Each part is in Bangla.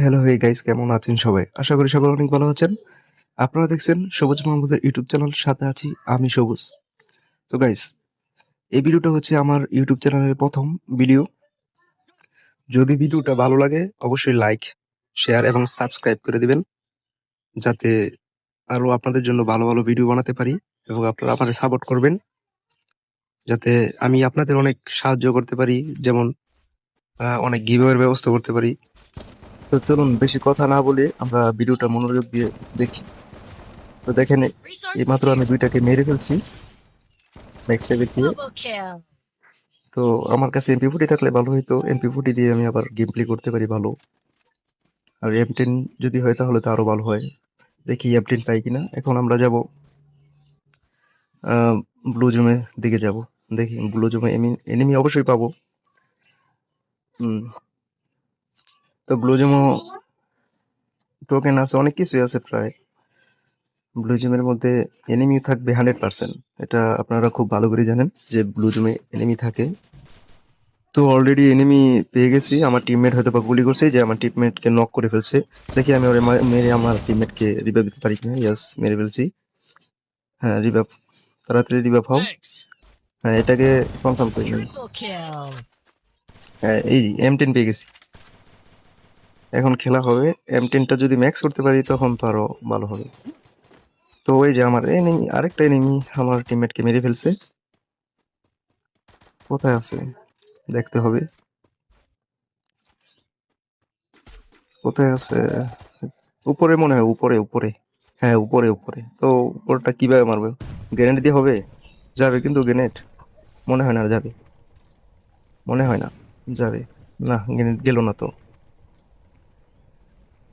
হ্যালো হে গাইস, কেমন আছেন সবাই? আশা করি সকলে অনেক ভালো আছেন। আপনারা দেখছেন সবুজ মাহমুদের ইউটিউব চ্যানেল, সাথে আছি আমি সবুজ। তো গাইস, এই ভিডিওটা হচ্ছে আমার ইউটিউব চ্যানেলের প্রথম ভিডিও। যদি ভিডিওটা ভালো লাগে অবশ্যই লাইক, শেয়ার এবং সাবস্ক্রাইব করে দিবেন, যাতে আরো আপনাদের জন্য ভালো ভালো ভিডিও বানাতে পারি এবং আপনারা আমাকে সাপোর্ট করবেন, যাতে আমি আপনাদের অনেক সাহায্য করতে পারি, যেমন অনেক গিভওয়ের ব্যবস্থা করতে পারি। তো চলুন বেশি কথা না বলে আমরা ভিডিওটা মনোযোগ দিয়ে দেখি। তো দেখেন, Resources এইমাত্র আমি here. দুইটাকে মেরে ফেলছি ম্যাক্স সেভে দিয়ে। Double kill. তো আমার কাছে এমপি40 থাকলে ভালো হইতো, এমপি40 দিয়ে আমি আবার গেম প্লে করতে পারি ভালো। আর এম10 যদি হয় তাহলে তো আরো ভালো হয়। দেখি এম10 পাই কিনা। এখন আমরা যাব ব্লু জোনের দিকে যাব। দেখি ব্লু জোনে এনিমি অবশ্যই পাবো। তো ব্লু জোমও টোকেন আছে, অনেক কিছুই আছে প্রায়। ব্লু জোমের মধ্যে এনিমি থাকবে 100%, এটা আপনারা খুব ভালো করে জানেন যে ব্লু জোমে এনিমি থাকে। তো অলরেডি এনিমি পেয়ে গেছি, আমার টিমমেট হয়তো বা গুলি করছে, যে আমার টিমমেটকে নক করে ফেলছে। দেখি আমি ওরে মেরে আমার টিমমেটকে রিভাইভ দিতে পারি কিনা। ইয়াস, মেরে ফেলছি। হ্যাঁ, রিভাইভ, তাড়াতাড়ি রিভাইভ হও। হ্যাঁ, এটাকে কনফার্ম করে নিই। Triple kill. হ্যাঁ, এই M10 পেয়ে গেছি। এখন খেলা হবে। M10টা যদি ম্যাক্স করতে পারি তখন তো আরো ভালো হবে। তো ওই যে আমার এনিমি, আরেকটা এনিমি আমার টিমমেটকে মেরে ফেলছে। কোথায় আছে দেখতে হবে, কোথায় আছে। উপরে মনে হয়, উপরে উপরে। হ্যাঁ, উপরে উপরে। তো উপরটা কিভাবে মারবে? গ্রেনেড দিয়ে হবে? যাবে কিন্তু গ্রেনেড? মনে হয় না যাবে, মনে হয় না যাবে। না, গ্রেনেড গেল না তো।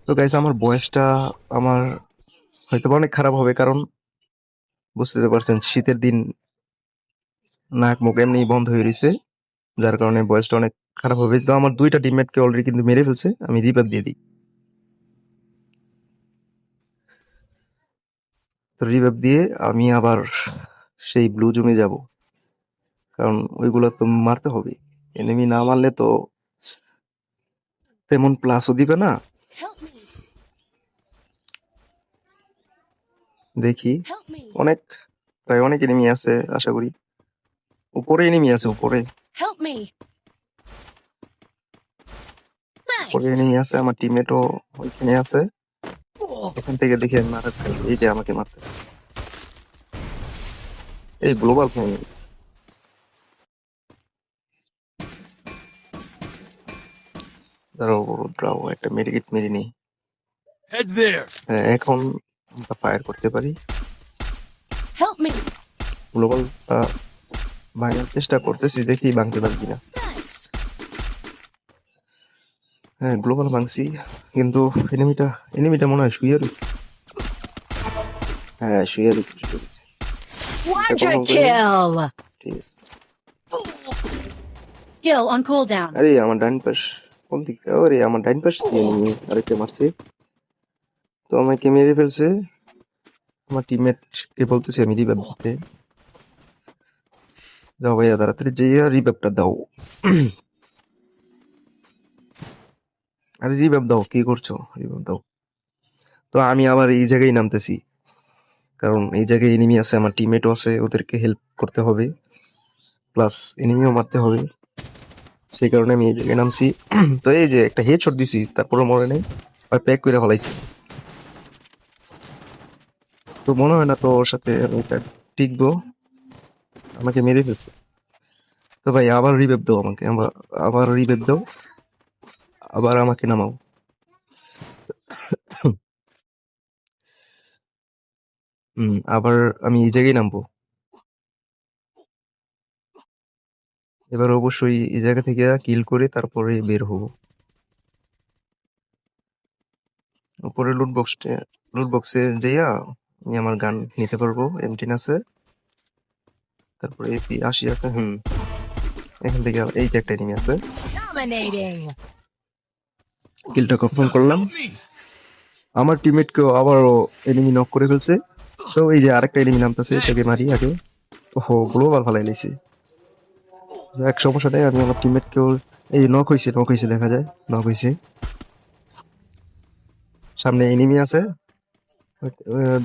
তো গাইস, আমার বয়সটা আমার হয়তো বা অনেক খারাপ হবে, কারণ বুঝতে পারছেন শীতের দিন, নাক মুখ এমনি বন্ধ হয়ে রয়েছে, যার কারণে বয়সটা অনেক খারাপ হবে। তো আমার দুইটা টিমমেটকে অলরেডি কিন্তু মেরে ফেলছে, আমি রিভাইভ দিয়ে দিই। তো রিভাইভ দিয়ে আমি আবার সেই ব্লু জোনে যাব, কারণ ওইগুলো তো মারতে হবে। এনিমি না মারলে তো তেমন প্লাসও দিবে না। Help me. দেখি, Help me. অনেক, প্রায় অনেক এনিমি আছে আশা করি। উপরে এনিমি আছে, উপরে Help me. উপরে Thanks. এনিমি আছে। আমার টিমমেটও ওইখানে আছে। এখান থেকে দেখি আমি মারার ট্রাই করি। এই যে আমাকে মারতে, এই গ্লোবাল ফ্যামিলি। দাঁড়াও দাঁড়াও, একটা মেডিকেট মেরে নিই। হ্যাঁ, এখন আমরা ফায়ার করতে পারি। Help me. গ্লোবাল ভাঙার চেষ্টা করতেছি, দেখি ভাঙতে পারি কিনা। Thanks. হ্যাঁ, গ্লোবাল ভাঙছি, কিন্তু এনিমিটা এনিমিটা মনে হয় শুয়ে রয়েছে। হ্যাঁ, শুয়ে রয়েছে, শুয়ে রয়েছে। Quadra কনফার্ম করে নিই। kill. ঠিক আছে। Skill on cooldown. আরে আমার ডান পাশ কোন দিক? আরে আমার ডান পাশ দিয়ে এনিমি আরেকটা মারছে, তো আমাকে মেরে ফেলছে। আমার টিমমেট কে বলতেছি আমি রিভাইভ দিতে। যাও ভাইয়া, তাড়াতাড়ি যেয়ে রিভাইভটা দাও। আরে রিভাইভ দাও, কি করছো? রিভাইভ দাও। তো আমি আবার এই জায়গায় নামতেছি, কারণ এই জায়গায় এনিমি আছে, আমার টিমমেটও আছে, ওদেরকে হেল্প করতে হবে, প্লাস এনিমিও মারতে হবে। সেই কারণে আমি এই জায়গায় নামছি। তো এই যে একটা হেডশট দিছি, তারপরে মরে নেই, আর প্যাক করে ফেলাইছি। তো মনে হয় না তো ওর সাথে ওইটা টিকবো, আমাকে মেরে ফেলছে। তো ভাই আবার রিভাইভ দাও আমাকে, আবার রিভাইভ দাও, আবার আমাকে নামাও। আবার আমি এই জায়গায় নামবো। এবার অবশ্যই এই জায়গা থেকে কিল করে তারপরে বের হবো। উপরে লুট বক্সে যাইয়া আমি আমার গান নিতে পারবো। M10 আছে, তারপরে AP80 আছে। এখান থেকে এই যে একটা এনিমি আছে, Dominating. কিলটা কনফার্ম করলাম। আমার টিমমেটকেও আবারও এনিমি নক করে ফেলছে। তো এই যে আরেকটা এনিমি নামতেছে, এটাকে মারি আগে। ওহো, গ্লোবাল ফালাই লাইছি। এক সমস্যা নেই, আমি আমার টিমমেটকেও, এই নক হয়েছে দেখা যায়, নক হয়েছে। সামনে এনিমি আছে।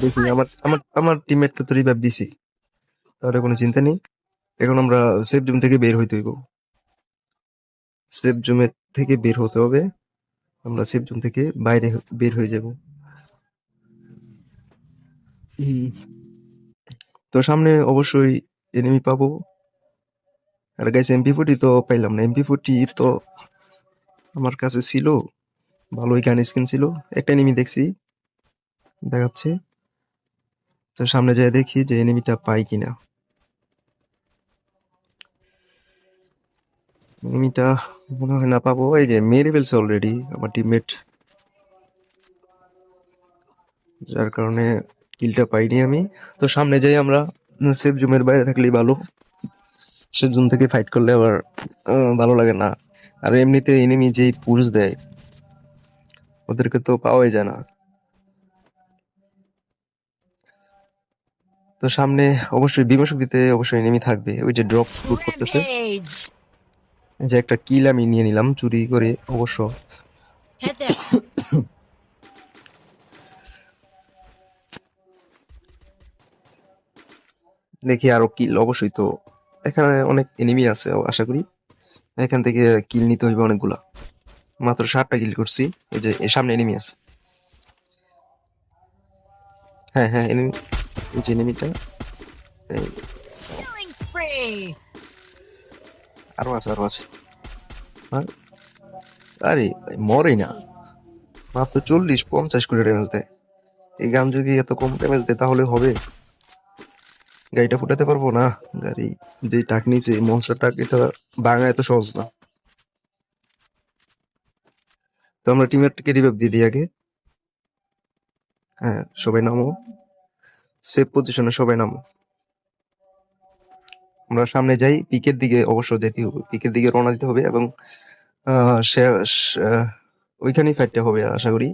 দেখি আমার আমার আমার টিমমেটকে তো রিভাইভ দিছি, তাহলে কোনো চিন্তা নেই। এখন আমরা সেফ জোন থেকে বের হইতে হইব, সেফ জোনের থেকে বের হতে হবে। আমরা সেফ জোন থেকে বাইরে বের হয়ে যাব। তো সামনে অবশ্যই এনিমি পাবো। আর গাইস MP40 তো পাইলাম না। MP40 তো আমার কাছে ছিল, ভালোই গান স্কিন ছিল। একটা এনিমি দেখছি, দেখাচ্ছে। তো সামনে যাই দেখি যে এনিমিটা পাই কিনা। এনিমিটা মনে হয় না পাবো। এই যে মেরে ফেলছে অলরেডি আমার টিমমেট, যার কারণে কিলটা পাইনি আমি। তো সামনে যাই আমরা, সেফ জোনের বাইরে থাকলেই ভালো। সেফ জোন থেকে ফাইট করলে আবার ভালো লাগে না। আর এমনিতে এনিমি যেই পুশ দেয়, ওদেরকে তো পাওয়াই যায় না। তো সামনে অবশ্যই বিমর্শক দিতে অবশ্যই এনিমি থাকবে। ওই যে ড্রপ লুট করতেছে, Rampage. এই যে একটা কিল আমি নিয়ে নিলাম চুরি করে অবশ্য। Head there. দেখি আরো কিল অবশ্যই, তো এখানে অনেক এনিমি আছে আশা করি। এখান থেকে কিল নিতে হইবে অনেকগুলা। মাত্র 7টা কিল করছি। এই যে এর সামনে এনিমি আছে। হ্যাঁ হ্যাঁ এনিমি, এই যে এনিমিটা। Killing spree. আরো আছে আরো আছে। আর আরে মরেই না, মাত্র 40-50 করে ড্যামেজ দেয়। এই গান যদি এত কম ড্যামেজ দেয় তাহলে হবে? গাড়িটা ফুটাতে পারবো না। গাড়ি যে টাক নিচে মনস্টার টাক, এটা ভাঙা এত সহজ না। তো আমরা টিমেরকে রিভাইভ দিয়ে দিই আগে। হ্যাঁ সবাই নামো, সেফ পজিশনে সবাই নামো। আমরা সামনে যাই, পিকের দিকে অবশ্য যেতে হবে, পিকের দিকে রওনা দিতে হবে এবং ওইখানেই ফাইটটা হবে আশা করি।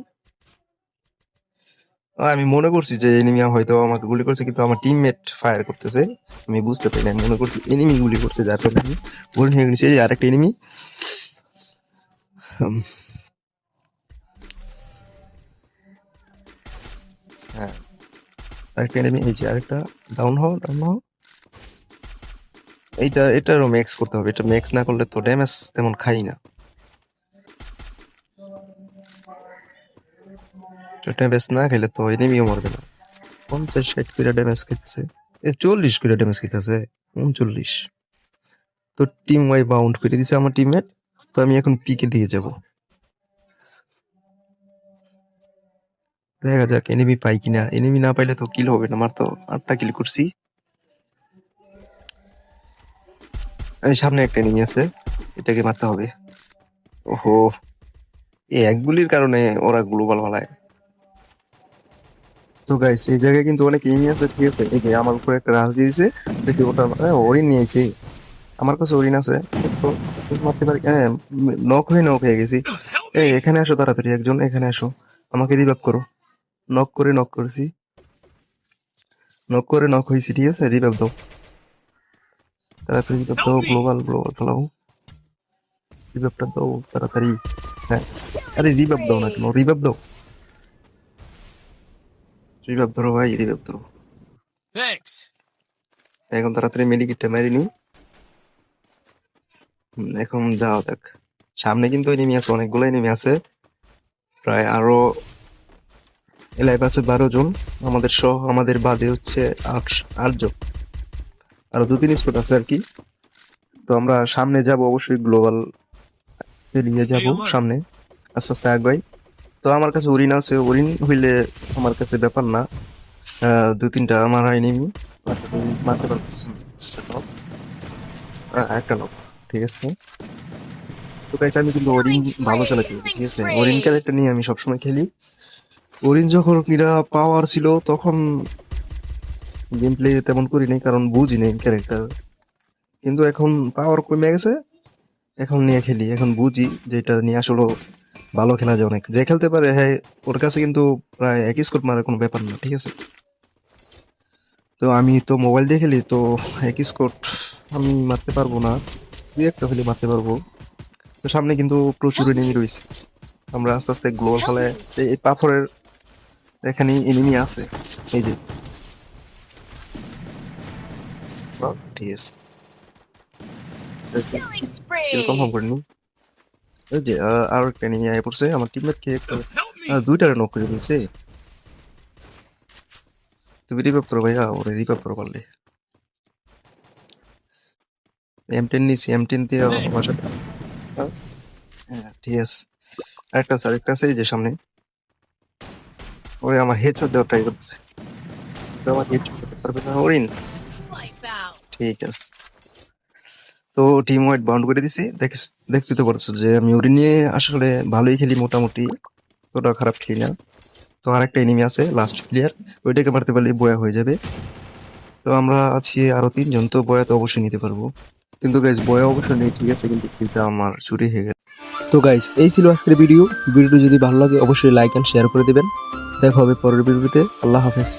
আমি মনে করছি যে এনিমি হয়তো আমাকে গুলি করছে, কিন্তু আমার টিমমেট ফায়ার করতেছে। আমি বুঝতে পারি না, আমি মনে করছি এনিমি গুলি করছে, যার কারণে আমি গুলি হয়ে গেছি। আরেকটা এনিমি, হ্যাঁ আরেকটা এনিমি, এই যে আরেকটা। ডাউন হও ডাউন হও। এটারও ম্যাক্স করতে হবে, এটা ম্যাক্স না করলে তো ড্যামেজ তেমন খাই না। ড্যামেজ না খেলে তো এনিমিও মরবে না। 50-60 করে ড্যামেজ খেতেছে, 40 করে ড্যামেজ খেতেছে, 39। তো টিম ওয়াই বাউন্ড করে দিছে আমার টিমমেট। তো আমি এখন পিকে দিয়ে যাব, দেখা যাক এনিমি পাই কিনা। এনিমি না পাইলে তো কিল হবে না। আমার তো 8টা কিল করছি। আমি সামনে একটা এনিমি আছে, এটাকে মারতে হবে। ওহো, এই এক গুলির কারণে ওরা গ্লোবাল বালায়। তো গাইস এই জায়গায় কিন্তু অনেক এনিমি আছে, ঠিক আছে। এই যে আমার উপরে একটা রাশ দিয়ে দিছে, দেখি ওটা ওরিন নিয়ে আইছে। আমার কাছে ওরিন আছে, তো মারতে পারি। হ্যাঁ নক হয়ে গেছি। এই এখানে আসো তাড়াতাড়ি, একজন এখানে আসো, আমাকে রিভাইভ করো। নক করেছি, নক করে নক হয়েছি, ঠিক আছে। রিভাইভ দাও তাড়াতাড়ি, রিভাইভ দাও। গ্লোবাল গ্লোবাল ফেলাও, রিভাইভটা দাও তাড়াতাড়ি। হ্যাঁ আরে রিভাইভ দাও না কেন, রিভাইভ দাও, রিভাইভ ধরো ভাই, রিভাইভ ধরো। Thanks. এখন তাড়াতাড়ি মেডিকেটটা মেরে নিই। এখন যাও দেখ, সামনে কিন্তু এনিমি আছে, অনেকগুলো এনিমি আছে। প্রায় আরো এলাইভ আছে 12 জন আমাদের সহ, আমাদের বাদে হচ্ছে 8 জন। আরো 2-3 স্পট আছে আর কি। তো আমরা সামনে যাব অবশ্যই, গ্লোবাল পেরিয়ে যাব সামনে, আস্তে আস্তে আগাই। তো আমার কাছে ওরিন আছে, ওরিন হইলে আমার কাছে ব্যাপার না। 2-3টা আমার এনিমি মারতে পারতেছি। একটা লোক, ঠিক আছে। তো গাইস আমি কিন্তু ওরিন ভালো চালাতে পারি, ঠিক আছে। ওরিন ক্যারেক্টার নিয়ে আমি সবসময় খেলি। ওরিন যখন কিনা পাওয়ার ছিল তখন গেম প্লে তেমন করি নাই, কারণ বুঝি নাই ক্যারেক্টার। কিন্তু এখন পাওয়ার কমে গেছে, এখন নিয়ে খেলি। এখন বুঝি যে এটা নিয়ে আসলে ভালো খেলা যায় অনেক। যে খেলতে পারে হ্যাঁ, ওর কাছে কিন্তু প্রায় একই স্কোর মারার কোনো ব্যাপার না, ঠিক আছে। তো আমি তো মোবাইল দিয়ে খেলি, তো একই স্কোর আমি মারতে পারবো না, দুই একটা হলে মারতে পারবো। তো সামনে কিন্তু প্রচুর এনিমি রয়েছে। আমরা আস্তে আস্তে গ্লোবাল ফলে এই পাথরের এখানে এনিমি আছে, এই যে ঠিক আছে Killing কিল কনফার্ম spree. করে নি। এই যে আরো একটা এনিমি আয় পড়ছে, আমার টিমমেটকে একটা দুইটারে নক করে দিয়েছে। তুমি রিভাইভ করো ভাইয়া, ওরে রিভাইভ করো পারলে। M10 নিছি, M10 দিয়ে আমার সাথে হ্যাঁ ঠিক আছে। আরেকটা আছে এই যে সামনে, ওরে আমার হেডশট দেওয়ার ট্রাই করতেছে, তো আমার হেডশট করতে পারবে না ওরিন। Wipe out. ঠিক আছে, তো টিম ওয়াইড বাউন্ড করে দিছি। দেখতে তো পারছো যে আমি ওরিন নিয়ে আসলে ভালোই খেলি মোটামুটি, তোটা খারাপ খেলি না। তো আরেকটা এনিমি আছে লাস্ট প্লেয়ার, ওইটাকে মারতে পারলে বয়া হয়ে যাবে। তো আমরা আছি আরো 3 জন, তো বয়া তো অবশ্যই নিতে পারবো, কিন্তু গাইস বয়া অবশ্যই নেই ঠিক আছে, কিন্তু কিলটা আমার চুরি হয়ে গেল। তো গাইস এই ছিল আজকের ভিডিওটি যদি ভালো লাগে অবশ্যই লাইক এন্ড শেয়ার করে দিবেন। দেখা হবে পরের ভিডিওতে। আল্লাহ হাফেজ।